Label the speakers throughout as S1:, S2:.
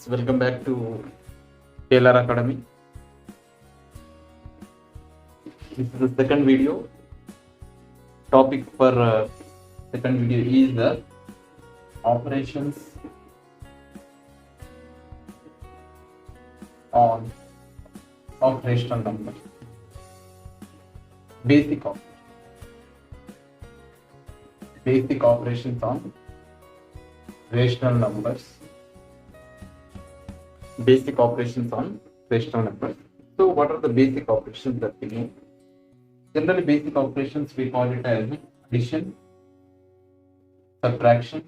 S1: welcome back to Taylor Academy. This is the second video. Topic for second video is the operations on rational numbers. Basic operations on rational numbers. Basic operations on rational numbers. So what are the basic operations that we know? Generally, basic operations we call it as addition, subtraction,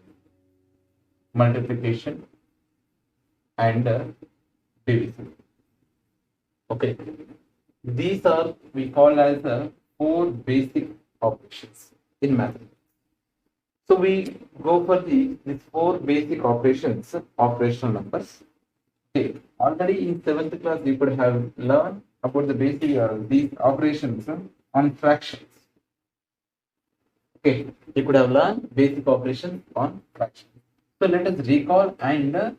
S1: multiplication, and division. Okay, these are we call as the four basic operations in mathematics. So we go for these four basic operations of rational numbers. Okay, already in 7th class you could have learned about the basic these operations on fractions. Okay, you could have learned basic operations on fractions. So let us recall and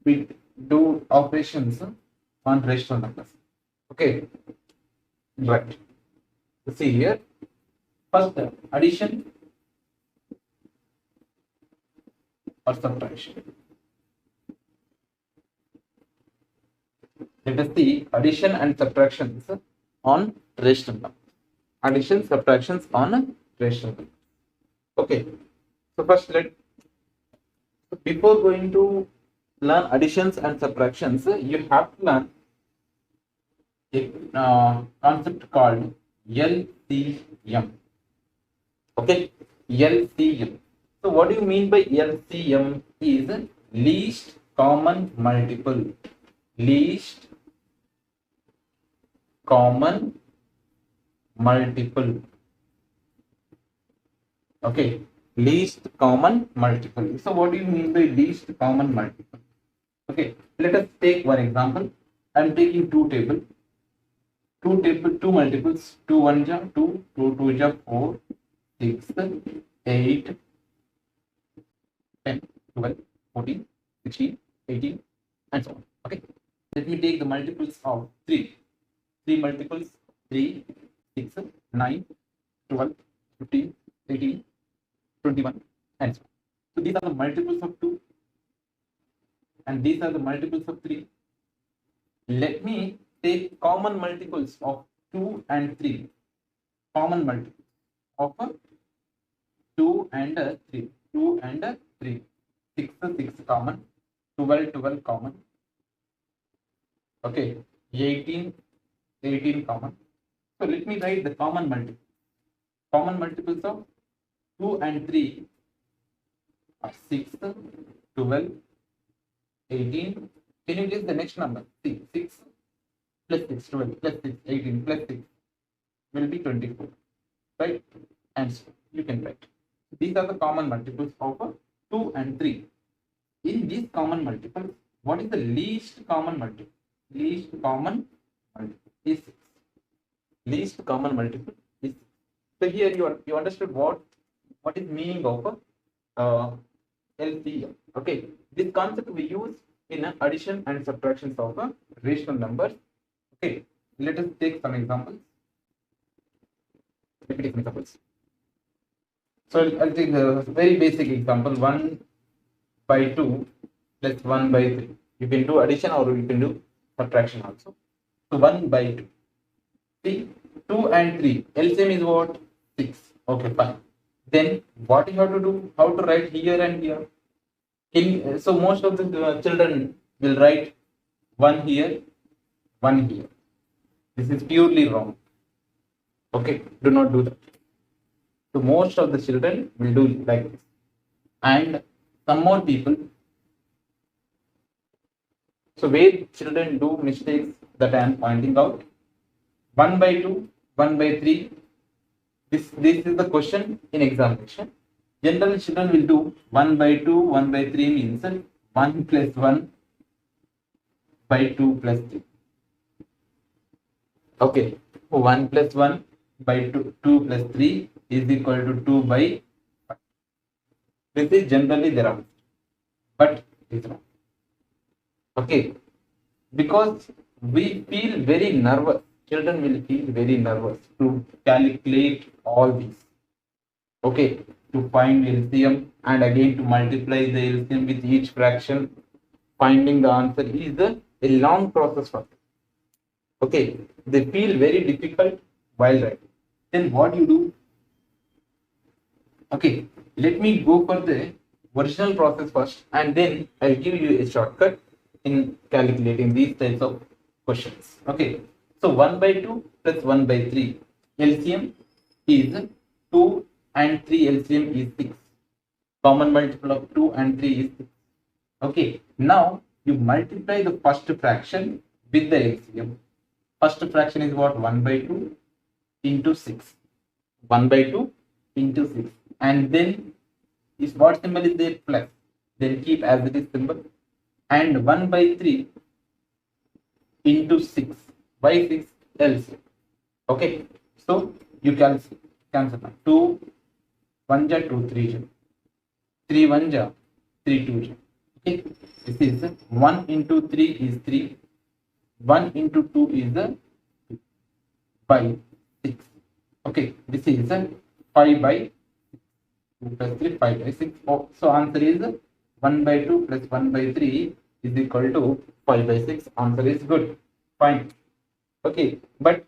S1: we do operations on rational numbers. Okay, right. See here, first addition or subtraction. Let us see addition and subtractions on rational numbers. Addition, subtractions on rational numbers. Okay, so first before going to learn additions and subtractions, you have to learn a concept called LCM. Okay, LCM. So what do you mean by LCM? Is least common multiple. Least common multiple. Okay, least common multiple. So what do you mean by least common multiple? Okay, let us take one example. I am taking two multiples. 2 1 ja 2, 2 2 ja 4, 6 8 10 12 14 16 18 and so on. Okay, let me take the multiples of 3 multiples 3 6 9 12 15 18 21 and so on. So these are the multiples of 2 and these are the multiples of 3. Let me take common multiples of 2 and 3. Common multiples of 2 and 3. 2 and 3. 6 6 common. 12 common. Okay, 18 common. So let me write the common multiples. Common multiples of 2 and 3 are 6, 12, 18. Can you guess the next number? See, 6 plus 6, 12 plus 6, 18 plus 6 will be 24. Right? And so you can write. These are the common multiples of 2 and 3. In these common multiples, what is the least common multiple? Least common multiple is 6. Least common multiple is 6. So here you understood what is meaning of LCM. Okay, this concept we use in addition and subtractions of rational numbers. Okay, let us take some examples. Let me take some examples. So I'll take a very basic example: 1 by 2 plus 1 by 3. You can do addition or you can do subtraction also. So 1 by 2. See, 2 and 3. LCM is what? 6. Okay, fine. Then what you have to do? How to write here and here? So most of the children will write 1 here, 1 here. This is purely wrong. Okay, do not do that. So most of the children will do like this. And some more people. So where children do mistakes that I am pointing out. 1 by 2, 1 by 3. This is the question in examination. Generally, children will do 1 by 2, 1 by 3 means 1 plus 1 by 2 plus 3. Okay, 1 plus 1 by 2 plus 3 is equal to 2 by 5. This is generally their answer, but it is wrong. Okay, because we feel very nervous. Children will feel very nervous to calculate all these. Okay, to find LCM and again to multiply the LCM with each fraction. Finding the answer is a long process for them. Okay, they feel very difficult while writing. Then what you do? Okay, let me go for the original process first and then I'll give you a shortcut in calculating these types of questions. Okay, so 1 by 2 plus 1 by 3 LCM is 2 and 3 LCM is 6. Common multiple of 2 and 3 is 6. Okay, now you multiply the first fraction with the LCM. First fraction is what? 1 by 2 into 6. 1 by 2 into 6. And then is what symbol is there? Plus. Then keep as it is symbol. And 1 by 3 into 6. By 6 LCM. Okay. So you cancel. Cancel. 2 1 ja 2 3 ja. 3 1 ja 3 2 ja. Okay. This is 1 into 3 is 3. 1 into 2 is 2 by 6. Okay. This is 5 by 2 plus 3, 5 by 6. Oh, so answer is 1 by 2 plus 1 by 3 is equal to 5 by 6. Answer is good. Fine. Okay. But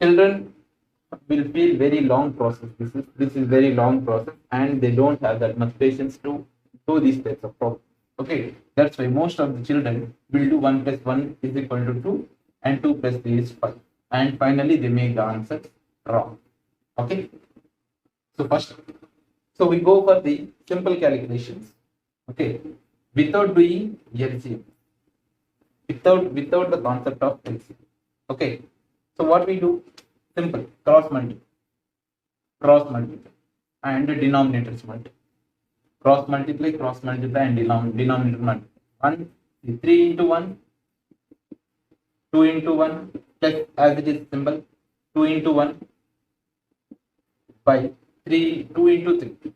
S1: children will feel very long process. This is very long process and they don't have that much patience to do these types of problems. Okay. That's why most of the children will do 1 plus 1 is equal to 2 and 2 plus 3 is 5. And finally they make the answer wrong. Okay. So we go for the simple calculations. Okay, without doing LCM, without the concept of LCM. Okay, so what we do? Simple cross multiply, and denominators multiply. Cross multiply, and denominator multiply. 3 into 1, 2 into 1 plus as it is symbol 2 into 1 by 3, 2 into 3.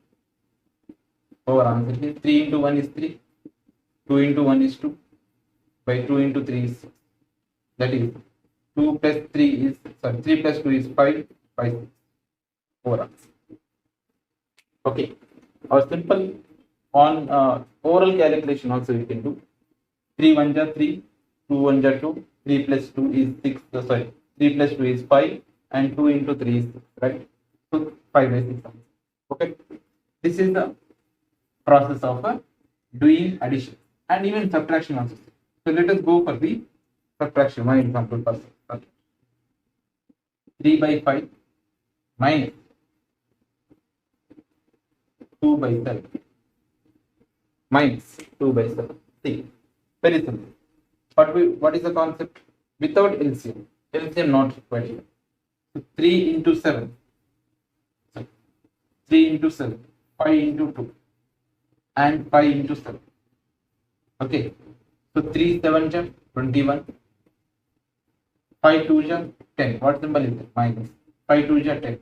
S1: Our answer is 3 into 1 is 3, 2 into 1 is 2, by 2 into 3 is 6. That is 2 plus 3 is, 3 plus 2 is 5, by 6. Our answer. Okay. Our simple on oral calculation also we can do. 3 1 ja 3, 2 1 ja 2, 3 plus 2 is 6, 3 plus 2 is 5, and 2 into 3 is 6, right? So 5 by 6. Okay. This is the process of doing addition and even subtraction also. So let us go for the subtraction. One example first. Okay. 3 by 5 minus 2 by 7 minus 2 by 7. See, very simple. What is the concept? Without LCM. LCM not required here. So 3 into 7. So 3 into 7. 5 into 2. And 5 into 7. Okay. So 3 7 ja 21. 5 2 ja 10. What symbol is it? Minus. 5 2 ja 10.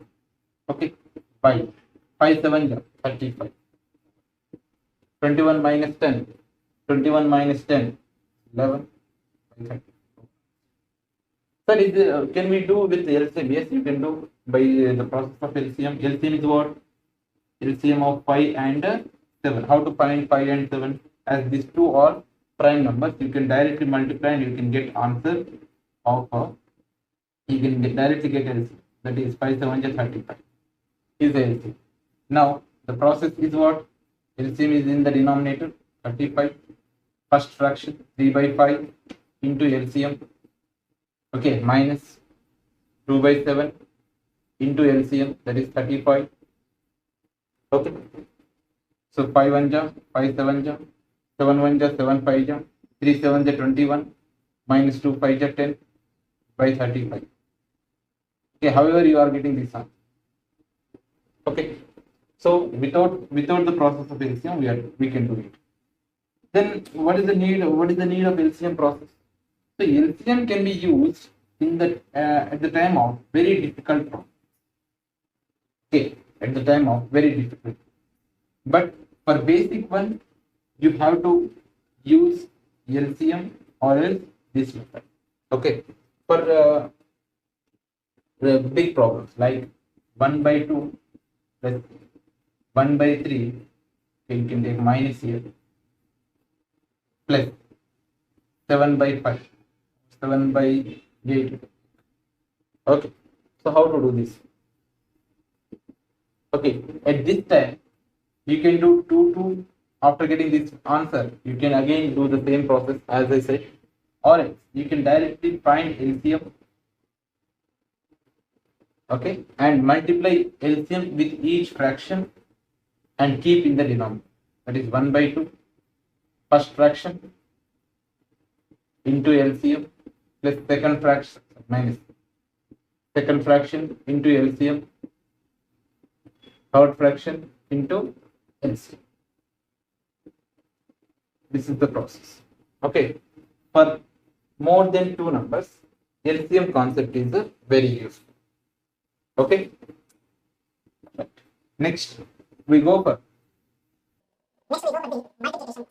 S1: Okay. 5. 5 7 ja 35. 21 minus 10. 21 minus 10. 11. Sir, can we do with LCM? Yes, you can do by the process of LCM. LCM is what? LCM of 5 and 7. How to find 5 and 7? As these two are prime numbers, you can directly multiply and you can get answer of you can directly get LCM. That is 5 7 is 35. Is the LCM. Now the process is what? LCM is in the denominator 35. First fraction 3 by 5 into LCM. Okay, minus 2 by 7 into LCM, that is 35. Okay. So 5 1 ja, 5 7 ja, 7 1 ja, 7 5 ja, 3 7 ja 21, minus 2 5 ja 10 by 35. Okay, however you are getting this answer. Okay. So without the process of LCM, we can do it. Then what is the need? What is the need of LCM process? So LCM can be used in the at the time of very difficult problem. Okay, at the time of very difficult. But for basic one, you have to use LCM or else this method. Okay, for the big problems like 1 by 2 plus 1 by 3, you can take minus here, plus 7 by 5, 7 by 8. Okay, so how to do this? Okay, at this time you can do 2 after getting this answer you can again do the same process as I said, or else you can directly find LCM, okay, and multiply LCM with each fraction and keep in the denominator, that is 1 by 2 first fraction into LCM plus second fraction minus second fraction into LCM, third fraction into LCM. This is the process. Okay, for more than 2 numbers, LCM concept is very useful. Okay, right. Next we go for
S2: the multiplication.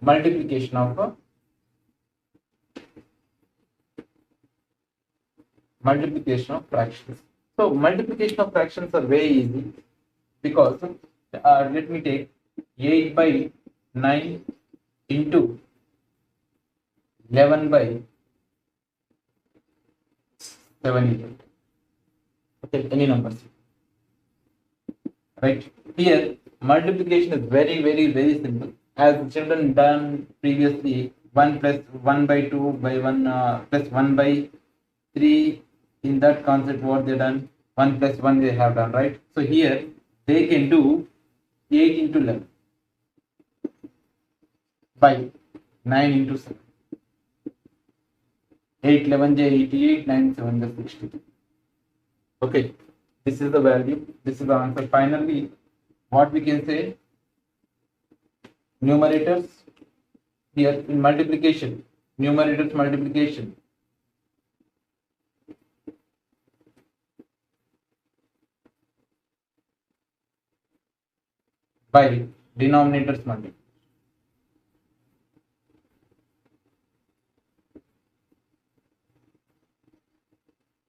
S2: Multiplication of fraction. Multiplication of fraction is very easy.
S1: Multiplication of fractions. So multiplication of fractions are very easy because let me take 8 by 9 into 11 by 7. Okay, any numbers, right? Here multiplication is very simple, as children done previously. 1 plus 1 by 2 by 1 plus 1 by 3. In that concept what they done, 1 plus 1 they have done, right? So here they can do 8 into 11 by 9 into 7. 8 11 j 88, 9 7 j 60. Okay, this is the value, this is the answer. Finally what we can say, numerators here in multiplication, numerators multiplication by denominators multiplication.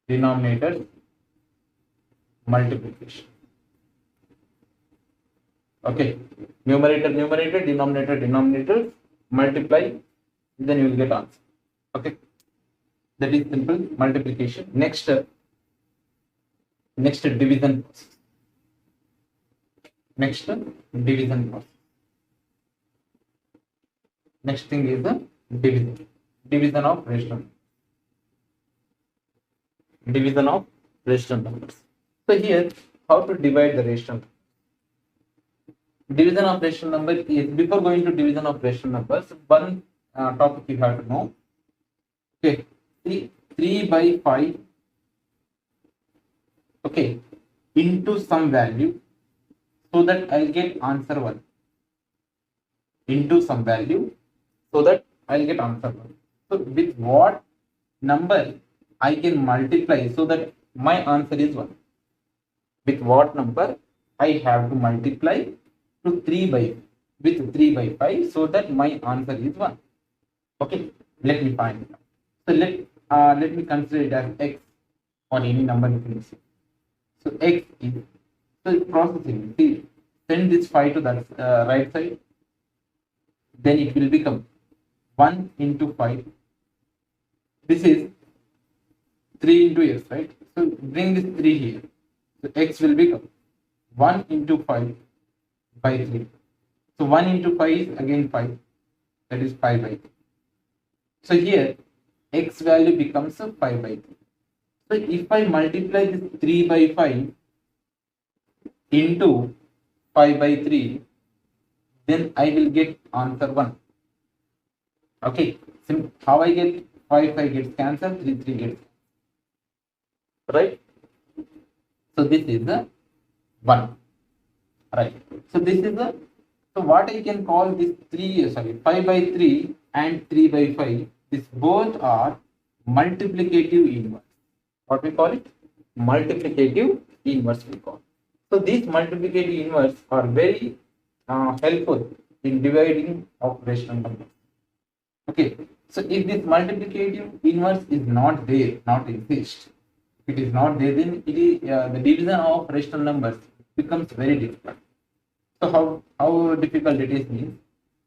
S1: Denominators multiplication. Okay, numerator, denominator multiply, then you will get answer. Okay, that is simple multiplication. Next division process. Next division process. Next thing is the division of rational. Division of rational numbers. So here, how to divide the rational? Division of rational number is, before going to division of rational numbers, one topic you have to know. Okay, 3 by 5. Okay, into some value, so that I'll get answer 1. Into some value, so that I'll get answer 1. So with what number I can multiply so that my answer is 1? With what number I have to multiply to 3 by with 3 by 5 so that my answer is 1? Okay, let me find it. So let me consider it as x, or any number you can say. So x is, so processing, see, send this 5 to the right side, then it will become 1 into 5. This is 3 into x, right? So bring this 3 here. So x will become 1 into 5 by 3. So 1 into 5 is again 5. That is 5 by 3. So here x value becomes 5 by 3. So if I multiply this 3 by 5 into 5 by 3, then I will get answer 1. Okay, so how I get 5 gets cancelled, 3 gets cancelled. Right? So this is the 1. Right. So this is the, so what I can call this 5 by 3 and 3 by 5, this both are multiplicative inverse. What we call it? Multiplicative inverse we call. So these multiplicative inverse are very helpful in dividing of rational numbers. Okay, so if this multiplicative inverse is not there, not exist, if it is not there, then it is, the division of rational numbers becomes very difficult. So how difficult it is means.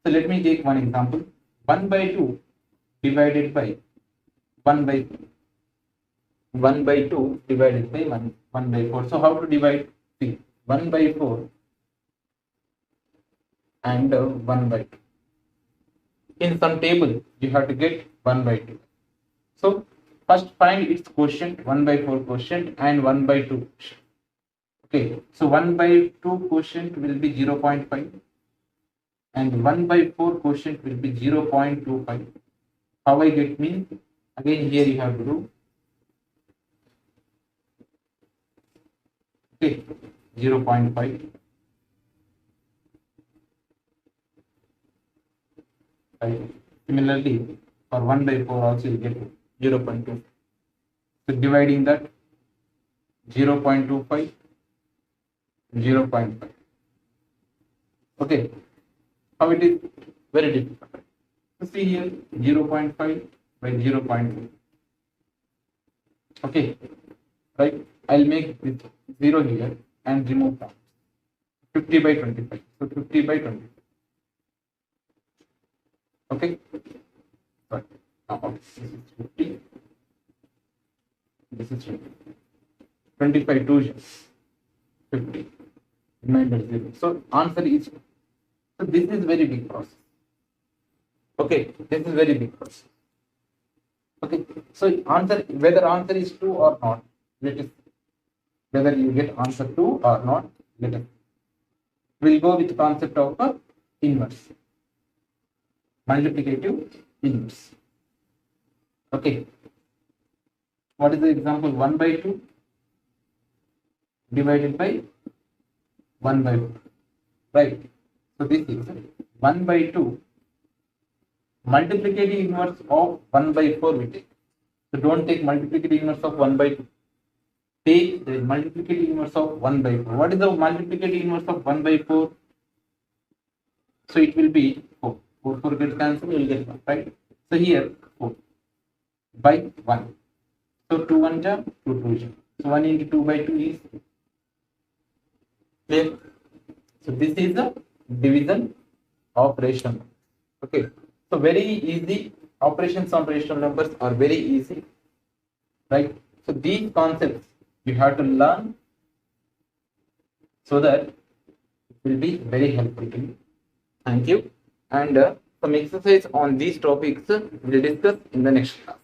S1: So let me take one example. 1 by 2 divided by 1 by 1 by 2 divided by 1 by 4. So how to divide? See, 1 by 4 and 1 by 2. In some table, you have to get 1 by 2. So first find its quotient, 1 by 4 quotient and 1 by 2 quotient. Okay, so 1 by 2 quotient will be 0.5 and 1 by 4 quotient will be 0.25. How I get means, again here you have to do, okay, 0.5. Right. Similarly, for 1 by 4 also you get 0.2. So dividing that, 0.25, 0.5. Okay, how it is? Very difficult. So see here, 0.5 by 0.2. Okay, right? I'll make this 0 here and remove that. 50 by 25. So 50 by 25. Okay, but now this is 50. This is 50. 25 2 50. Remainder 0. So answer is, so this is very big process. Okay, this is very big process. Okay, so answer, whether answer is 2 or not, let us, whether you get answer 2 or not, let us, we'll go with the concept of inverse, multiplicative inverse. Okay, what is the example? 1 by 2 divided by 1 by 4, right? So this is 1 by 2 multiplicative inverse of 1 by 4 we take. So don't take multiplicative inverse of 1 by 2. Take the multiplicative inverse of 1 by 4. What is the multiplicative inverse of 1 by 4? So it will be 4. 4 gets cancelled, you will get 1, right? So here 4 by 1. So 2 1 jump, 2 2 jump. So 1 into 2 by 2 is clear. So this is the division of rational numbers. Okay. So very easy. Operations on rational numbers are very easy, right? So these concepts you have to learn so that it will be very helpful to you. Thank you. And some exercise on these topics we'll discuss in the next class.